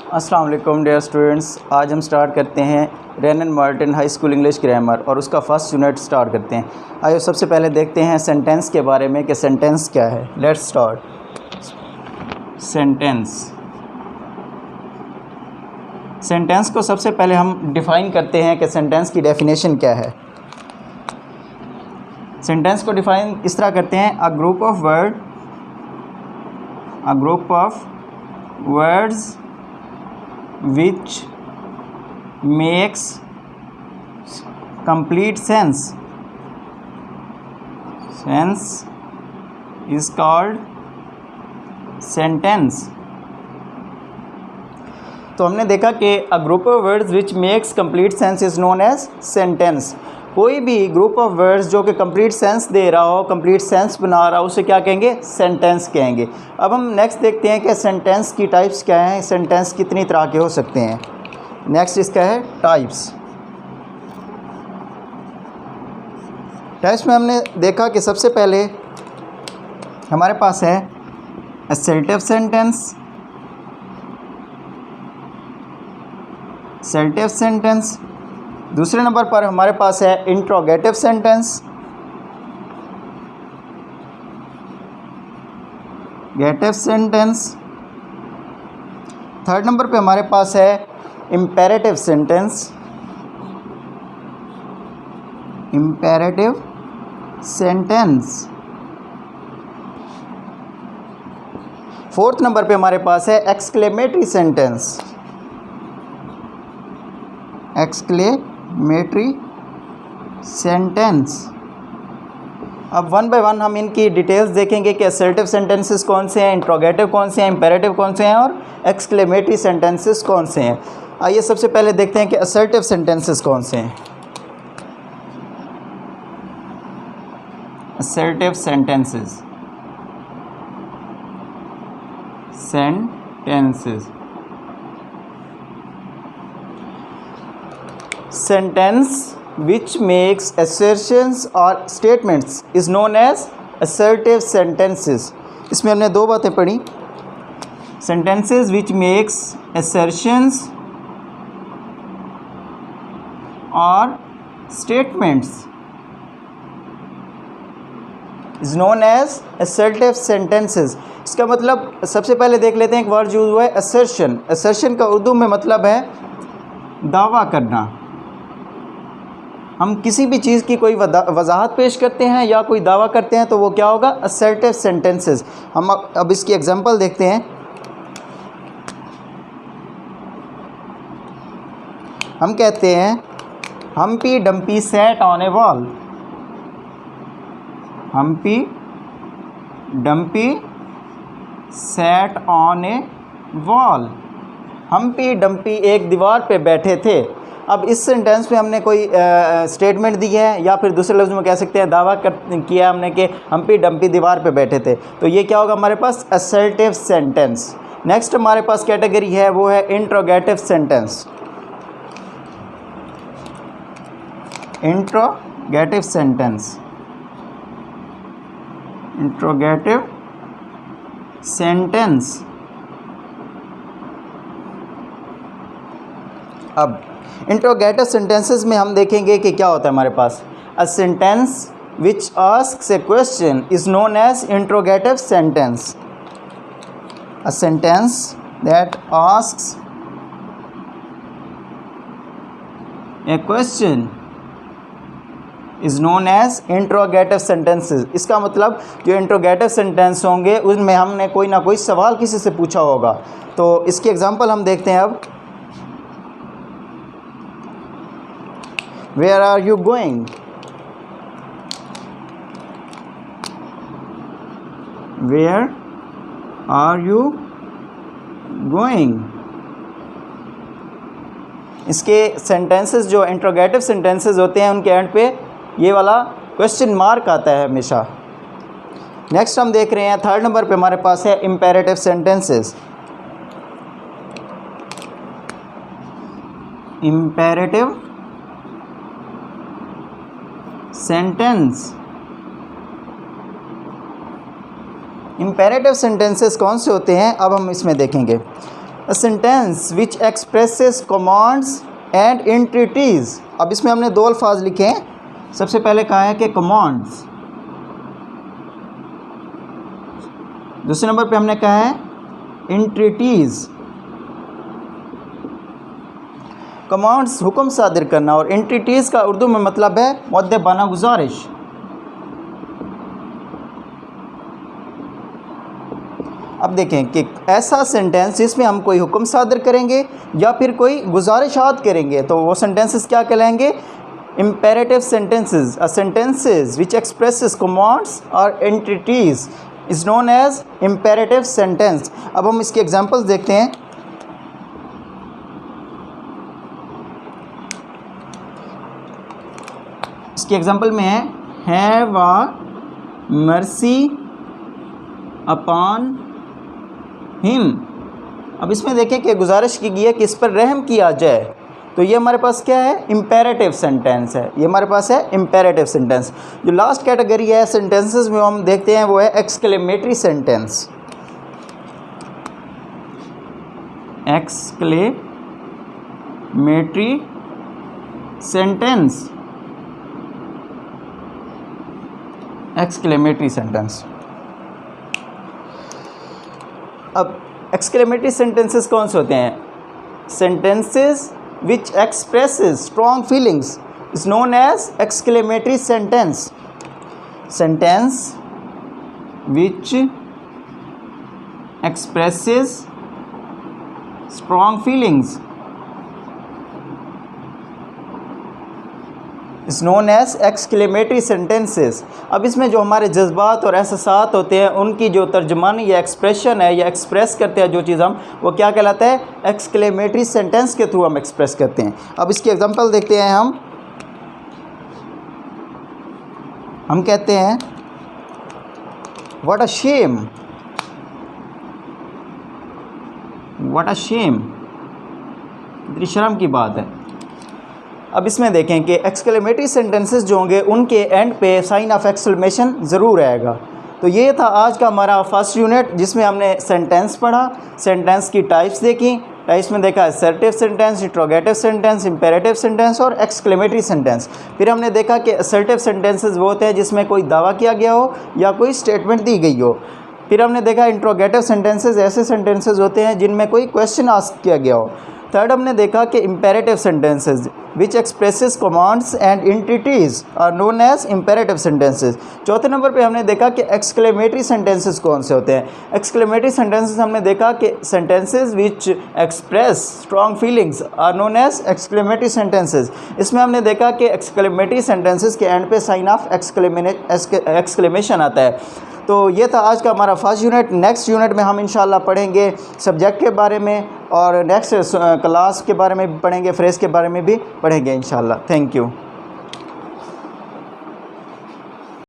अस्सलाम वालेकुम dear students, आज हम स्टार्ट करते हैं rain and Martin high school English grammar और उसका फर्स्ट यूनिट स्टार्ट करते हैं। आइए सबसे पहले देखते हैं सेंटेंस के बारे में कि सेंटेंस क्या है। Let's start. सेंटेंस को सबसे पहले हम डिफ़ाइन करते हैं कि सेंटेंस की डेफिनेशन क्या है। सेंटेंस को डिफ़ाइन इस तरह करते हैं, a group of words which makes complete sense is called sentence। तो हमने देखा कि a group of words which makes complete sense is known as sentence। कोई भी ग्रुप ऑफ वर्ड्स जो कि कंप्लीट सेंस दे रहा हो, कंप्लीट सेंस बना रहा हो, उसे क्या कहेंगे? सेंटेंस कहेंगे। अब हम नेक्स्ट देखते हैं कि सेंटेंस की टाइप्स क्या हैं, सेंटेंस कितनी तरह के हो सकते हैं। नेक्स्ट इसका है टाइप्स। टाइप्स में हमने देखा कि सबसे पहले हमारे पास है असर्टिव सेंटेंस। दूसरे नंबर पर हमारे पास है इंट्रोगेटिव सेंटेंस। थर्ड नंबर पे हमारे पास है इम्पेरेटिव सेंटेंस। फोर्थ नंबर पे हमारे पास है एक्सक्लेमेटरी सेंटेंस। अब वन बाय वन हम इनकी डिटेल्स देखेंगे कि असर्टिव सेंटेंसेस कौन से हैं, इंट्रोगेटिव कौन से हैं, इम्पेरेटिव कौन से हैं और एक्सक्लेमेटरी सेंटेंसेस कौन से हैं। आइए सबसे पहले देखते हैं कि असर्टिव सेंटेंसेस कौन से हैं। Assertive sentences sentence which makes assertions or statements is known as assertive sentences। इसमें हमने दो बातें पढ़ी, sentences which makes assertions or statements is known as assertive sentences। इसका मतलब सबसे पहले देख लेते हैं, एक वर्ड यूज हुआ है assertion। assertion का उर्दू में मतलब है दावा करना। हम किसी भी चीज़ की कोई वजाहत पेश करते हैं या कोई दावा करते हैं तो वो क्या होगा? Assertive sentences. हम अब इसकी एग्जांपल देखते हैं। हम कहते हैं Humpty Dumpty sat on a wall. Humpty Dumpty sat on a wall. Humpty Dumpty एक दीवार पे बैठे थे। अब इस सेंटेंस में हमने कोई स्टेटमेंट दी है या फिर दूसरे लफ्ज़ में कह सकते हैं दावा किया हमने कि हम्पी डम्पी दीवार पे बैठे थे, तो ये क्या होगा हमारे पास? Assertive sentence. नेक्स्ट हमारे पास कैटेगरी है वो है इंट्रोगेटिव सेंटेंस। Interrogative sentence. अब इंट्रोगेटिव सेंटेंसेस में हम देखेंगे कि क्या होता है हमारे पास। A sentence which asks a question is known as interrogative sentence. A sentence that asks a question is known as interrogative sentences. इसका मतलब जो इंट्रोगेटिव सेंटेंस होंगे उसमें हमने कोई ना कोई सवाल किसी से पूछा होगा। तो इसकी एग्जांपल हम देखते हैं। अब Where are you going? Where are you going? इसके सेंटेंसेस जो इंट्रोगेटिव सेंटेंसेस होते हैं उनके एंड पे ये वाला क्वेश्चन मार्क आता है हमेशा। नेक्स्ट हम देख रहे हैं थर्ड नंबर पे हमारे पास है imperative sentences. Imperative sentence. Imperative sentences कौन से होते हैं अब हम इसमें देखेंगे। अ sentence which expresses commands and entities. अब इसमें हमने दो अल्फाज लिखे हैं। सबसे पहले कहा है कि कमांड्स, दूसरे नंबर पे हमने कहा है एंटिटीज़। कमांड्स हुक्म सादिर करना और एंटिटीज़ का उर्दू में मतलब है मुअद्दबाना गुजारिश। अब देखें कि ऐसा सेंटेंस जिसमें हम कोई हुक्म सादर करेंगे या फिर कोई गुजारिशात करेंगे तो वो सेंटेंसेस क्या कहलाएंगे? Imperative sentences. A sentences which expresses commands और entities is known as imperative sentence. अब हम इसके एग्जांपल्स देखते हैं। इसके एग्जांपल में है have a mercy upon him. अब इसमें देखें कि गुजारिश की गई है कि इस पर रहम किया जाए, तो ये हमारे पास क्या है? इम्पेरेटिव सेंटेंस है। ये हमारे पास है इम्पेरेटिव सेंटेंस। जो लास्ट कैटेगरी है सेंटेंसेस में हम देखते हैं वो है exclamatory sentence. Exclamatory sentence, exclamatory sentence. अब एक्सक्लेमेटरी सेंटेंसेस कौन से होते हैं? Sentences which expresses strong feelings is known as exclamatory sentence. Sentence which expresses strong feelings is known as exclamatory sentences. अब इसमें जो हमारे जज्बात और एहसासात होते हैं उनकी जो तर्जमानी या एक्सप्रेशन है या एक्सप्रेस करते हैं जो चीज़ हम, वो क्या कहलाता है? एक्सक्लेमेटरी सेंटेंस के थ्रू हम एक्सप्रेस करते हैं। अब इसकी एग्जांपल देखते हैं। हम कहते हैं what a shame, what a shame, कितनी शर्म की बात है। अब इसमें देखें कि एक्सक्लेमेटरी सेंटेंसेस जो होंगे उनके एंड पे साइन ऑफ एक्सक्लेमेशन ज़रूर आएगा। तो ये था आज का हमारा फर्स्ट यूनिट जिसमें हमने सेंटेंस पढ़ा, सेंटेंस की टाइप्स देखी। टाइप्स में देखा assertive sentence, interrogative sentence, imperative sentence और एक्सक्लेमेटरी सेंटेंस। फिर हमने देखा कि असर्टिव सेंटेंसेस वो होते हैं जिसमें कोई दावा किया गया हो या कोई स्टेटमेंट दी गई हो। फिर हमने देखा इंट्रोगेटिव सेंटेंसेस ऐसे सेंटेंसेस होते हैं जिनमें कोई क्वेश्चन आस्क किया गया हो। थर्ड हमने देखा कि imperative sentences which expresses commands and entities are known as imperative sentences. चौथे नंबर पे हमने देखा कि एक्सक्लेमेटरी सेंटेंसेस कौन से होते हैं। एक्सक्लेमेटरी सेंटेंसेस हमने देखा कि sentences which express strong feelings are known as exclamatory sentences. इसमें हमने देखा कि एक्सक्लेमेटरी सेंटेंसेस के एंड पे साइन ऑफ एक्सक्लेमेशन आता है। तो ये था आज का हमारा फर्स्ट यूनिट। नेक्स्ट यूनिट में हम इंशाल्लाह पढ़ेंगे सब्जेक्ट के बारे में और नेक्स्ट क्लास के बारे में भी पढ़ेंगे, फ्रेज के बारे में भी पढ़ेंगे इंशाल्लाह। Thank you.